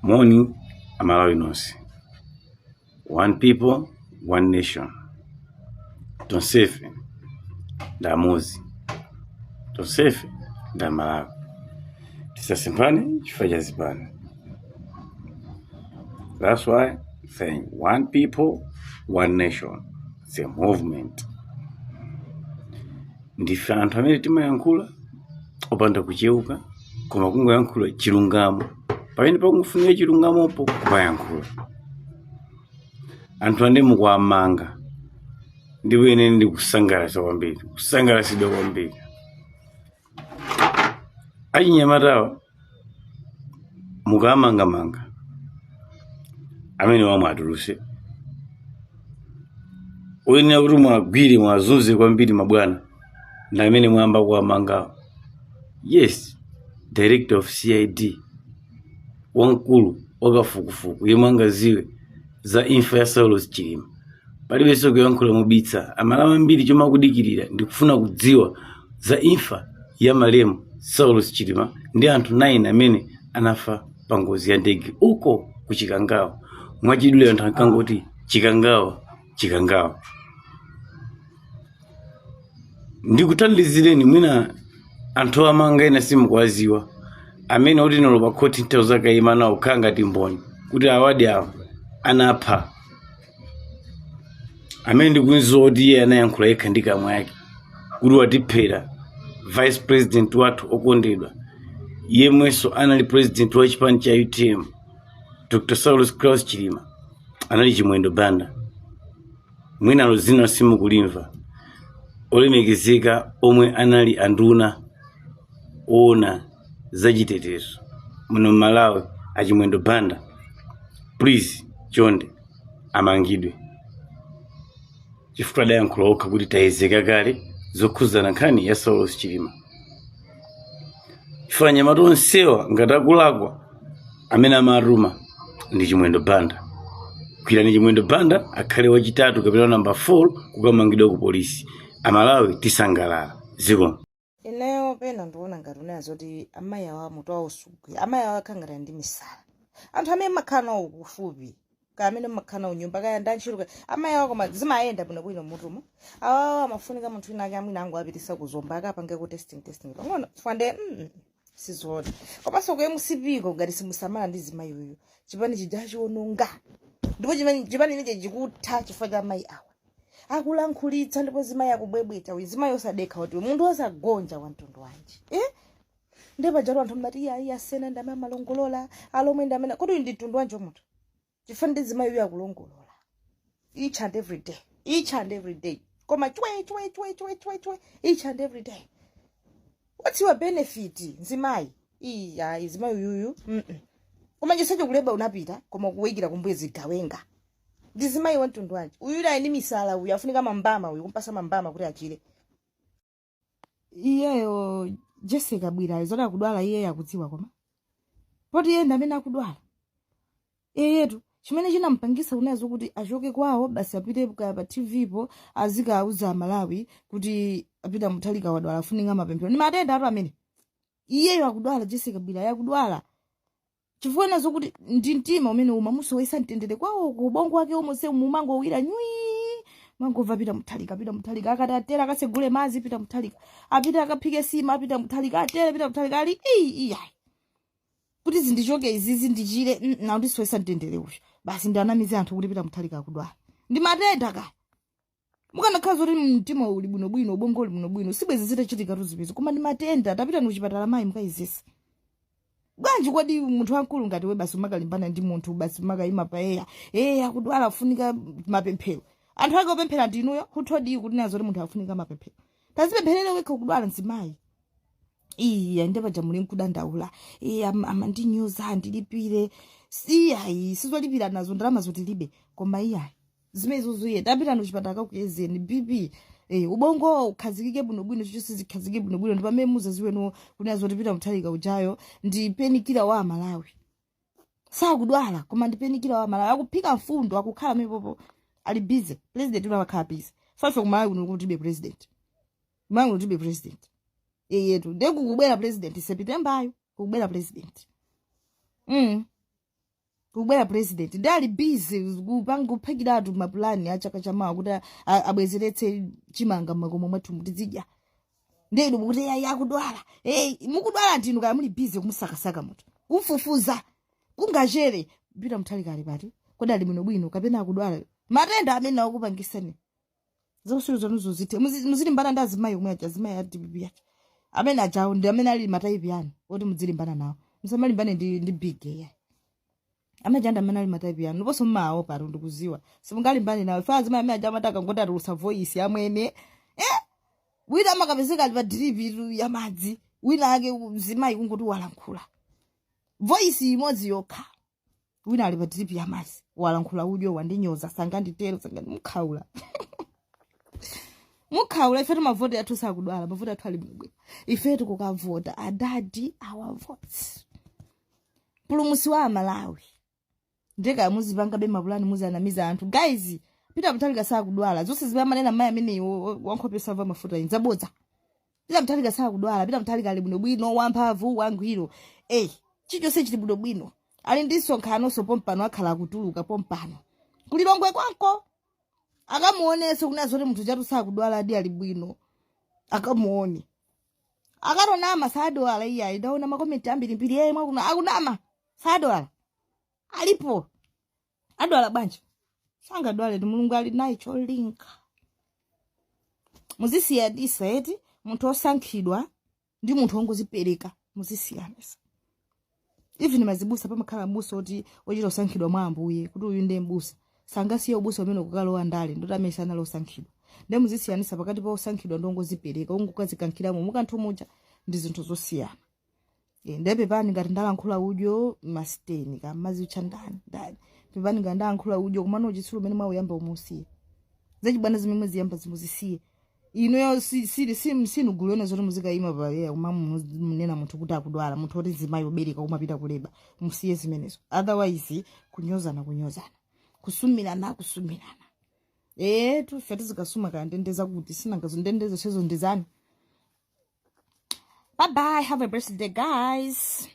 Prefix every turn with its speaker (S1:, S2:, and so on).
S1: Morning, Amalawi nonse. One people, one nation. Tonsefe, da Mozi. Tonsefe, da Malawi. Tisasimpane, chifukwa zipane. That's why saying one people, one nation. It's a movement. Ndife anthu amene timayankhula opanda kucheuka, koma kungoyankhula chilungamo. Pamene pakufunika chilungamopo kupayankhula. Anthu ande mukuamanga. Ndipo ine ndi kusangalatsa kwambiri. Kusangalatsidwa kwambiri. Achinyamatawa mukamanga amene wamwatuluse. Oyenera kuti mwagwire mwazunze kwambiri mabwana. Na amene mwamba kuamanga. Yes, director of CID. Wankulu wakafukufuku yemwe angaziwe za imfa ya Saulos Chilima. Palibenso kuyankhula mubitsa. Amalawi ambiri chomwe akudikirira ndikufuna kudziwa za imfa ya malemu Saulos Chilima ndi anthu 9 amene anafa pa ngozi ya ndege uko ku Chikangawa. Mwachidule anthu ankangoti Chikangawa. Ndikuthandizireni mwina anthu amanga ena simukuwaziwa. Amene oti nolopa khoti nthawi zake ima nawo khanga timboni kuti awadi awo anapha. Amene ndikunzo oti iye anayankhula yekha ndi kamwa yake kuti watiphera vice president wathu okondedwa yemwenso anali president wa chipani cha UTM Dr. Saulos Klaus Chilima anali Chimwendo Banda. Mwina zina simukulimva. Olemekezeka omwe anali anduna ona zachitetezo muno Malawi Achimwendo Banda, please chonde amangidwe chifukwa dayankhula okha kuti tayezeka kale zokhuzana nkhani ya Saulos Chilima. Chifukwa anyamata onsewa ngati akulakwa amene amaruma ndi Chimwendo Banda. Kwirani Chimwendo Banda akhale wachitatu kapena number 4 kukamangidwa ku polisi. Amalawi tisangalala ziko.
S2: Ineyo pena ndiona ngati unazo kuti amayi awa mutu wawo sugwi. Amayi awa akhangata ndi misala. Anthu amene makhana ukufupi. Kamene makhana unyumba kaya ndanchiruka. Amayi awa koma zimayenda bwino mutumo. Awa amafunika munthu ina ake mwina angu apitisa kuzomba akapange ku testing. Pang'ono fande sizona. Komanso kuyemusipiko ngati simusamala ndi zimayi uyu. Chipani chidachiononga. Ndipo chipani neche chikutha chifukwa cha amayi awa. Akulankhulitsa ndipo zimayi akubwebweta zimayi osadekha kuti munthu osagonja wa mtundu wanji. Ndipo jalo anthu mati iya asena ndama malongolola alomwe ndamene kodi ndi mtundu wanji munthu. Chifukwa ndi zimayi uyu akulongolola. Each and every day. Koma chwe. Each and every day. What's your benefit zimayi? Iya zimayi uyu. Koma chisecho kuleba unapita koma kuwekira kumbuye zigawenga. Ndizimayi wantundu wanji. Uyula ini misala uyu afunika mambama uyu kumpasa mambama kuti achire. Iyeyo Jessica Bwira izona kudwala iye yakudziwa koma. Poti yenda amene akudwala. Yetu chimene chinampangisa unazo kuti achoke kwawo basi apite pa TV po azika auza Malawi kuti apita muthalika wadwala afunika mapemphero. Ni matenda atu amene. Iyeyo akudwala Jessica Bwira yakudwala. Chifukwa nazo kuti ndi mtima umene umamuso waisa mtendere kwawo kubongo wake umose mumango wira nywi mangova pita muthalika akatatera akasegule mazi pita muthalika apita akaphike sima apita muthalika atera pita muthalika ali kuti zindichoke izizi ndichire na ndi soisa mtendere uyu basi ndanamize anthu kuti pita muthalika akudwala ndi matenda ka mukanakhala zoti mtima uli bwino ubongo uli bwino sibwezi zitachitika tuzipizo koma ndi matenda tapita ku chipatala mayi mukayizisa. Bwanji kwadi munthu wankulu ngati we basi umakalimbana ndi munthu basi umakayima paeya akudwala afunika mapemphero. Anthu ake opemphera ndinuyo kuthodi kuti nazo munthu afunika mapemphero. Tazipempherere wekha kudwala nzimayi. Ndeba jamuli nkudandaula. Amandinyoza ndilipire. Sizolipira nazo ndalama zotilibe koma zimezo zuye tapita no chipatala kuyezeni BP. Ubongo ukhazikike bwino chicho sikhazikike bwino ndipo memuza ziweno kunazo tipita muthalika ujayo ndi penikira wa Malawi. Sakudwala koma ndi penikira wa Malawi akuphika mfundo akukhala mepopo ali busy. President unakhala busy. Fafe kumalawi kuno kuti be president. Mangu kuti be president. Yetu ndekukubwera president September ayo kubwera president. kubwera president ndali busy kupanga kuphikiratu mapulani achaka chamawa kuti abwezeretse chimanga makomo mwathu mutizidya ndenu mukuti yakudwala mukudwala ndinu kaya muli busy kumusakasaka munthu kufufuza kungachere pita mthalikali pati kodali bwinobwino kapena akudwala matenda amene akupangisani zosulu zonuzo zite muzilimbana ndi azimayi omwe azimayi a DPP yacho amene ajawo ndi amene ali mataipi anu oti muzilimbana nawo musamalimbane ndi big ya amajanda amene ali mataipi anu ndiponso mmawo paro ndikuziwa simungalimbane nawo fa azimayi amene aja amataka ngoti atulusa voice yamwene wina amakapezeka ali pa drip ya madzi wina ake zimayi kungoti walankhula voice imodzi yokha wina ali pa drip ya madzi walankhula udyo wandinyoza sanganditero sangandimukhaula mukhaula ife mavoti athu sakudwala mavoti athu ali bwino ife tikukavota adadi our votes pulumusi wa Malawi ndeka muzipanga be mapulani muzanamiza anthu guys pita mtalika sakudwala zonse zipamanena mayi amene wankhopesa va mafuta inzabodza pita mtalika sakudwala pita mtalika ali bwino wamphamvu wangwiro chichonse chili bwino ali ndi sonkhano so pompano akhala kutuluka pompano kulilongwe kwako akamuoneso kuna zoti munthu chatu sakudwala adi ali bwino akamuone akaronama sadwala iya ndaona makomenti ambiri yemwe kuna akunama sadwala alipo adwala bwanji sangadwale ndi mulungu ali naye cholinga muzisiyanisa eti munthu osankhidwa ndi munthu wongozipereka muzisiyanisa even mazibusa pamakhala mbusa oti ochita osankhidwa mwa Ambuye kuti uyu ndiye mbusa sangasiye ubusa umene kukalowa ndale ndoti amesana losankhidwa ndi muzisiyanisa pakati pa osankhidwa ndi ongozipereka ungokazikankhiramo mukanthu muja ndi zinthu zosiyana ndepe pani ngati ndalankhula udyo masteni kamazi uchandani ndani pepani ngati ndalankhula udyo kumano uchitsulu umene mwauyamba umusiye zachibwana zimene ziyamba zimuzisiye ino sinu gulona zoti muzikayima pa munena munthu kuti akudwala munthu oti zimayi obereka umapita kuleba musiye zimenezo otherwise kunyozana kusumirana tufe tizikasuma kaya ndendeza kuti sinangazondendeza chezo ndizani. Bye bye, have a blessed day guys.